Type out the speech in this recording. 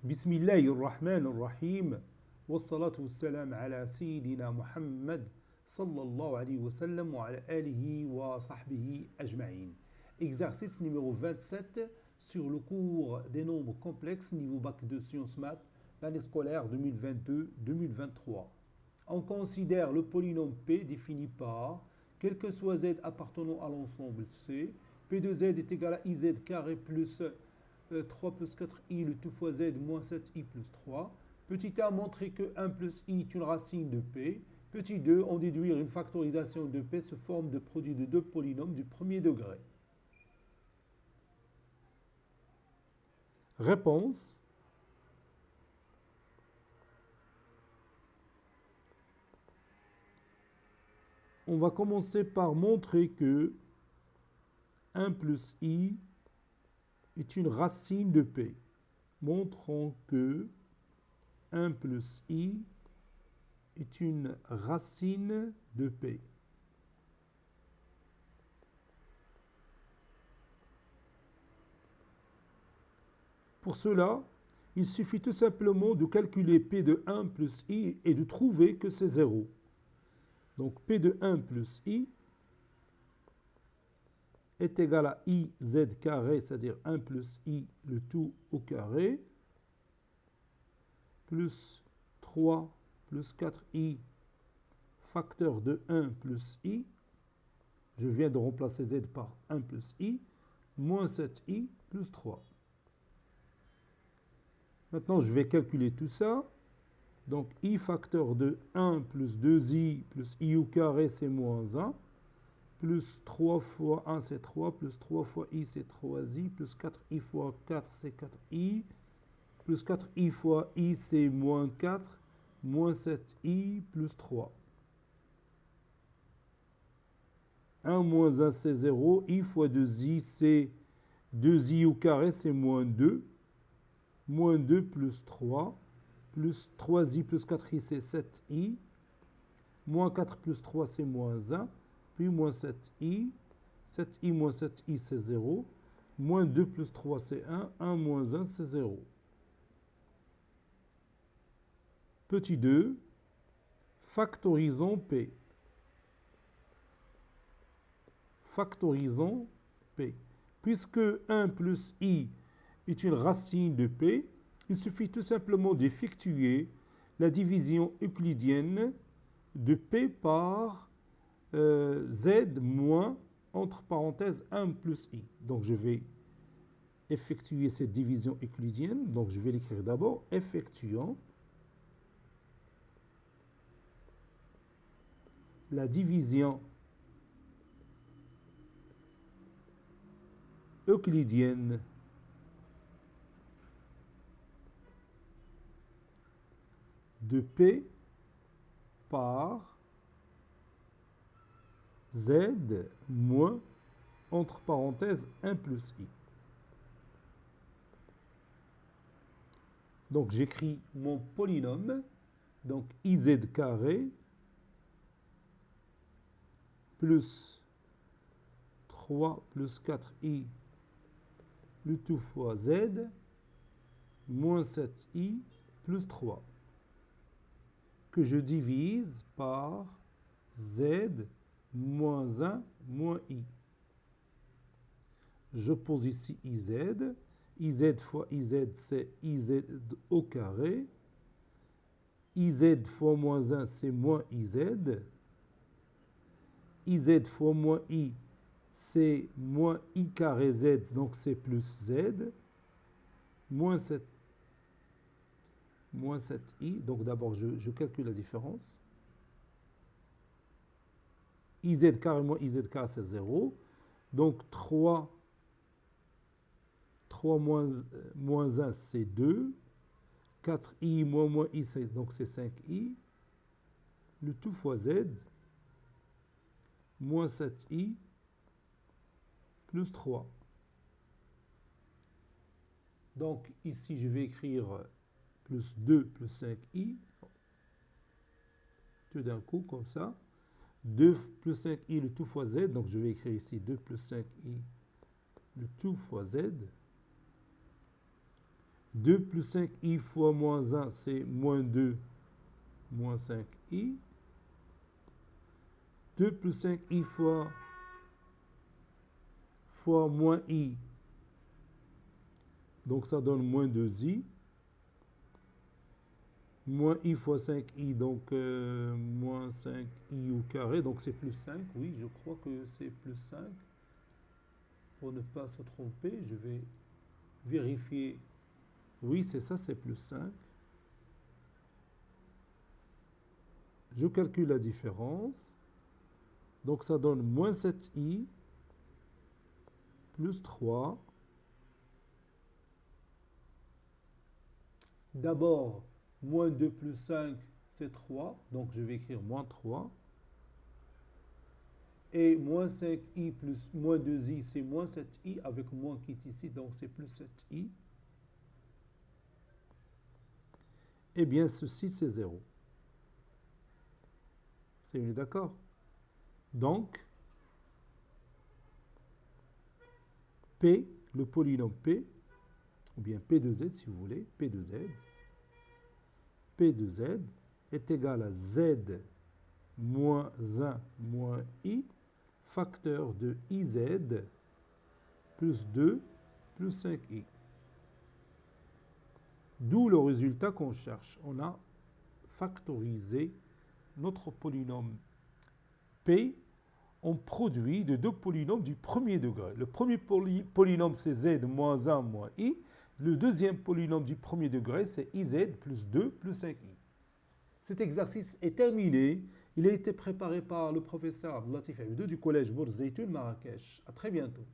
بسم الله الرحمن الرحيم والصلاة والسلام على سيدنا محمد صلى الله عليه وسلم وعلى آله وصحبه أجمعين. Exercice numéro 27 sur le cours des nombres complexes niveau bac de sciences maths, l'année scolaire 2022-2023. On considère le polynôme P défini par quel que soit Z appartenant à l'ensemble C, P de Z est égal à IZ carré plus 3 plus 4i, le tout fois z moins 7i plus 3. Petit a montrer que 1 plus i est une racine de p. Petit 2, en déduire une factorisation de p sous forme de produit de deux polynômes du premier degré. Réponse. On va commencer par montrer que 1 plus i est une racine de p. Montrons que 1 plus i est une racine de p. Pour cela, il suffit tout simplement de calculer p de 1 plus i et de trouver que c'est 0. Donc p de 1 plus i est égal à iz carré, c'est-à-dire 1 plus i, le tout au carré, plus 3 plus 4i, facteur de 1 plus i, je viens de remplacer z par 1 plus i, moins 7i plus 3. Maintenant, je vais calculer tout ça. Donc, i facteur de 1 plus 2i plus i au carré, c'est moins 1. Plus 3 fois 1, c'est 3. Plus 3 fois i, c'est 3i. Plus 4i fois 4, c'est 4i. Plus 4i fois i, c'est moins 4. Moins 7i plus 3. 1 moins 1, c'est 0. I fois 2i, c'est 2i au carré, c'est moins 2. Moins 2 plus 3. Plus 3i plus 4i, c'est 7i. Moins 4 plus 3, c'est moins 1. Puis moins 7i. 7i moins 7i, c'est 0. Moins 2 plus 3, c'est 1. 1 moins 1, c'est 0. Petit 2. Factorisons P. Factorisons P. Puisque 1 plus i est une racine de P, il suffit tout simplement d'effectuer la division euclidienne de P par Z moins, entre parenthèses, 1 plus I. Donc, je vais effectuer cette division euclidienne. Donc, je vais l'écrire d'abord. Effectuant la division euclidienne de P par Z moins, entre parenthèses, 1 plus I. Donc, j'écris mon polynôme. Donc, IZ carré plus 3 plus 4i, le tout fois Z, moins 7i plus 3, que je divise par Z moins 1 moins i. Je pose ici IZ. IZ fois IZ, c'est IZ au carré. IZ fois moins 1, c'est moins IZ. IZ fois moins I, c'est moins I carré Z, donc c'est plus Z. Moins 7I, donc d'abord je calcule la différence. IZ carré moins IZ carré, c'est 0. Donc 3 moins 1, c'est 2. 4i moins i, donc c'est 5i. Le tout fois Z, moins 7i, plus 3. Donc ici, je vais écrire plus 2 plus 5i. Tout d'un coup, comme ça. 2 plus 5i, le tout fois Z. Donc je vais écrire ici 2 plus 5i, le tout fois Z. 2 plus 5i fois moins 1, c'est moins 2, moins 5i. 2 plus 5i fois moins i. Donc ça donne moins 2i. Moins i fois 5i, donc moins 5i au carré, donc c'est plus 5. Oui, je crois que c'est plus 5. Pour ne pas se tromper, je vais vérifier. Oui, c'est ça, c'est plus 5. Je calcule la différence. Donc ça donne moins 7i plus 3. D'abord, moins 2 plus 5, c'est 3. Donc je vais écrire moins 3. Et moins 5i plus moins 2i, c'est moins 7i avec moins qui est ici, donc c'est plus 7i. Eh bien, ceci, c'est 0. C'est bien d'accord? Donc, P, le polynôme P, ou bien P de Z si vous voulez, P de Z est égal à Z moins 1 moins I, facteur de IZ plus 2 plus 5I. D'où le résultat qu'on cherche. On a factorisé notre polynôme P en produit de deux polynômes du premier degré. Le premier polynôme, c'est Z moins 1 moins I. Le deuxième polynôme du premier degré, c'est IZ plus 2 plus 5I. Cet exercice est terminé. Il a été préparé par le professeur Abdelatif Abidou du collège Bourz Zeytoun Marrakech. À très bientôt.